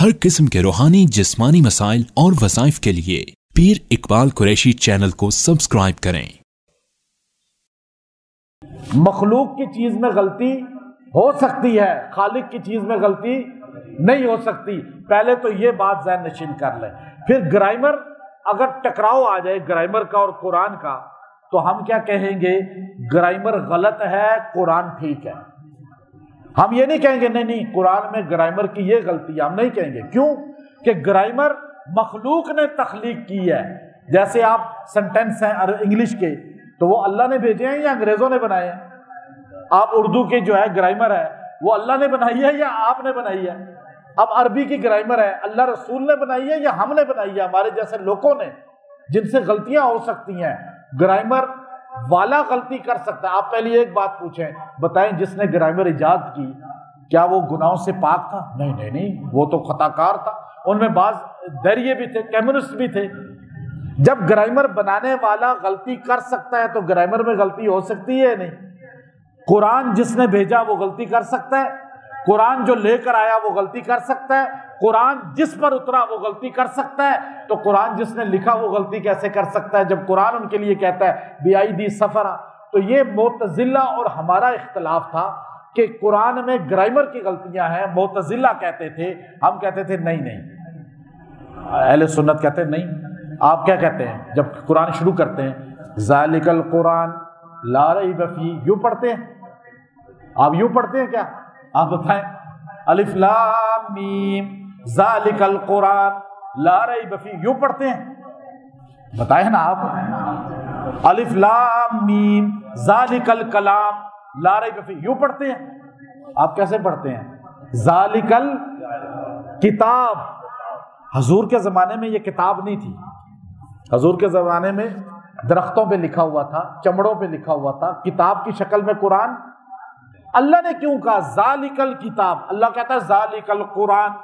हर किस्म के रूहानी जिस्मानी मसाइल और वज़ाइफ के लिए पीर इकबाल कुरैशी चैनल को सब्सक्राइब करें। मखलूक की चीज में गलती हो सकती है, खालिक की चीज में गलती नहीं हो सकती। पहले तो ये बात ज़हन नशीन कर लें। फिर ग्रामर, अगर टकराव आ जाए ग्रामर का और कुरान का, तो हम क्या कहेंगे? ग्रामर गलत है, कुरान ठीक है। हम ये नहीं कहेंगे नहीं कुरान में ग्रामर की ये गलती है, हम नहीं कहेंगे। क्यों? कि ग्रामर मखलूक ने तख्लीक की है। जैसे आप सेंटेंस हैं इंग्लिश के, तो वो अल्लाह ने भेजे हैं या अंग्रेजों ने बनाए हैं? आप उर्दू के जो है ग्रामर है, वो अल्लाह ने बनाई है या आपने बनाई है? अब अरबी की ग्रामर है, अल्लाह रसूल ने बनाई है या हमने बनाई है, हमारे जैसे लोगों ने, जिनसे गलतियां हो सकती हैं। ग्रामर वाला गलती कर सकता है। आप पहले एक बात पूछें, बताएं जिसने ग्रामर इजाद की, क्या वो गुनाहों से पाक था? नहीं, वो तो खताकार था। उनमें बाज दरिये भी थे, कम्युनिस्ट भी थे। जब ग्रामर बनाने वाला गलती कर सकता है तो ग्रामर में गलती हो सकती है नहीं? कुरान जिसने भेजा वो गलती कर सकता है, कुरान जो लेकर आया वो गलती कर सकता है, कुरान जिस पर उतरा वो गलती कर सकता है, तो कुरान जिसने लिखा वो गलती कैसे कर सकता है जब कुरान उनके लिए कहता है बिआईदी सफरा? तो ये मुतज़िला और हमारा इख्तिलाफ था कि कुरान में ग्रामर की गलतियां हैं। मुतज़िला कहते थे, हम कहते थे नहीं। अहले सुन्नत कहते हैं नहीं। आप क्या कहते हैं जब कुरान शुरू करते हैं? ज़ालिकल कुरान ला रैब फीह, यूं पढ़ते हैं? आप यूं पढ़ते हैं क्या? आप बताएं। अलिफ लाम मीम ज़ालिकल कुरान ला रैब फीह, यूं पढ़ते हैं? बताएं ना आप। अलिफ लाम मीम ज़ालिकल कलाम ला रैब फीह, यूं पढ़ते हैं? आप कैसे पढ़ते हैं? ज़ालिकल किताब। हजूर के ज़माने में ये किताब नहीं थी। हजूर के ज़माने में दरख्तों पे लिखा हुआ था, चमड़ों पे लिखा हुआ था, किताब की शक्ल में कुरान। अल्लाह ने क्यों कहा ज़ालिकल किताब? अल्लाह कहता है ज़ालिकल कुरान।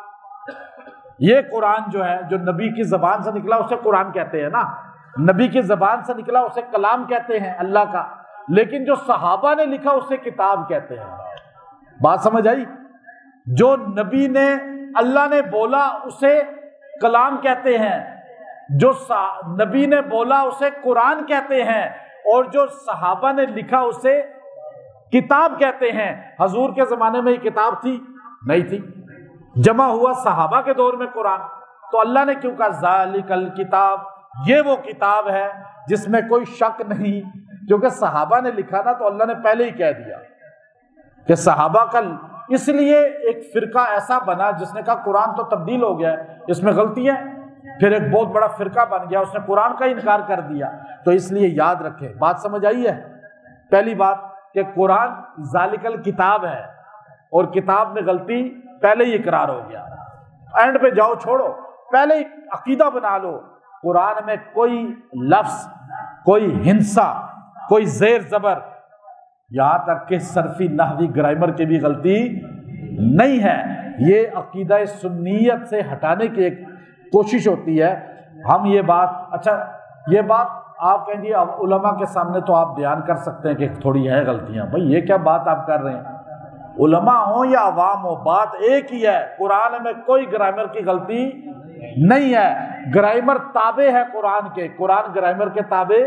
ये कुरान जो है, जो नबी की ज़बान से निकला उसे कुरान कहते हैं ना। नबी की ज़बान से निकला उसे कलाम कहते हैं अल्लाह का, लेकिन जो सहाबा ने लिखा उसे किताब कहते हैं। बात समझ आई? जो नबी ने, अल्लाह ने बोला उसे कलाम कहते हैं, जो नबी ने बोला उसे कुरान कहते हैं, और जो सहाबा ने लिखा उसे किताब कहते हैं। हजूर के जमाने में ये किताब थी? नहीं थी। जमा हुआ सहाबा के दौर में कुरान, तो अल्लाह ने क्यों कहा ज़ालिकल किताब? ये वो किताब है जिसमें कोई शक नहीं, क्योंकि सहाबा ने लिखा ना, तो अल्लाह ने पहले ही कह दिया कि सहाबा का। इसलिए एक फिरका ऐसा बना जिसने कहा कुरान तो तब्दील हो गया है, इसमें गलतियां। फिर एक बहुत बड़ा फिरका बन गया, उसने कुरान का इनकार कर दिया। तो इसलिए याद रखें, बात समझ आई है? पहली बात कि कुरान ज़ालिकल किताब है, और किताब में गलती पहले ही इकरार हो गया। एंड पे जाओ, छोड़ो, पहले ही अकीदा बना लो। कुरान में कोई लफ्ज, कोई हिंसा, कोई जेर जबर, यहां तक कि सरफी नहवी ग्रामर की भी गलती नहीं है। ये अकीदा सुन्नियत से हटाने की एक कोशिश होती है। हम ये बात, अच्छा ये बात आप कहेंगे अब उलमा के सामने तो आप बयान कर सकते हैं कि थोड़ी है गलतियां। भाई ये क्या बात आप कर रहे हैं? उलमा हो या अवाम हो, बात एक ही है। कुरान में कोई ग्रामर की गलती नहीं है। ग्रामर ताबे है कुरान के, कुरान ग्रामर के ताबे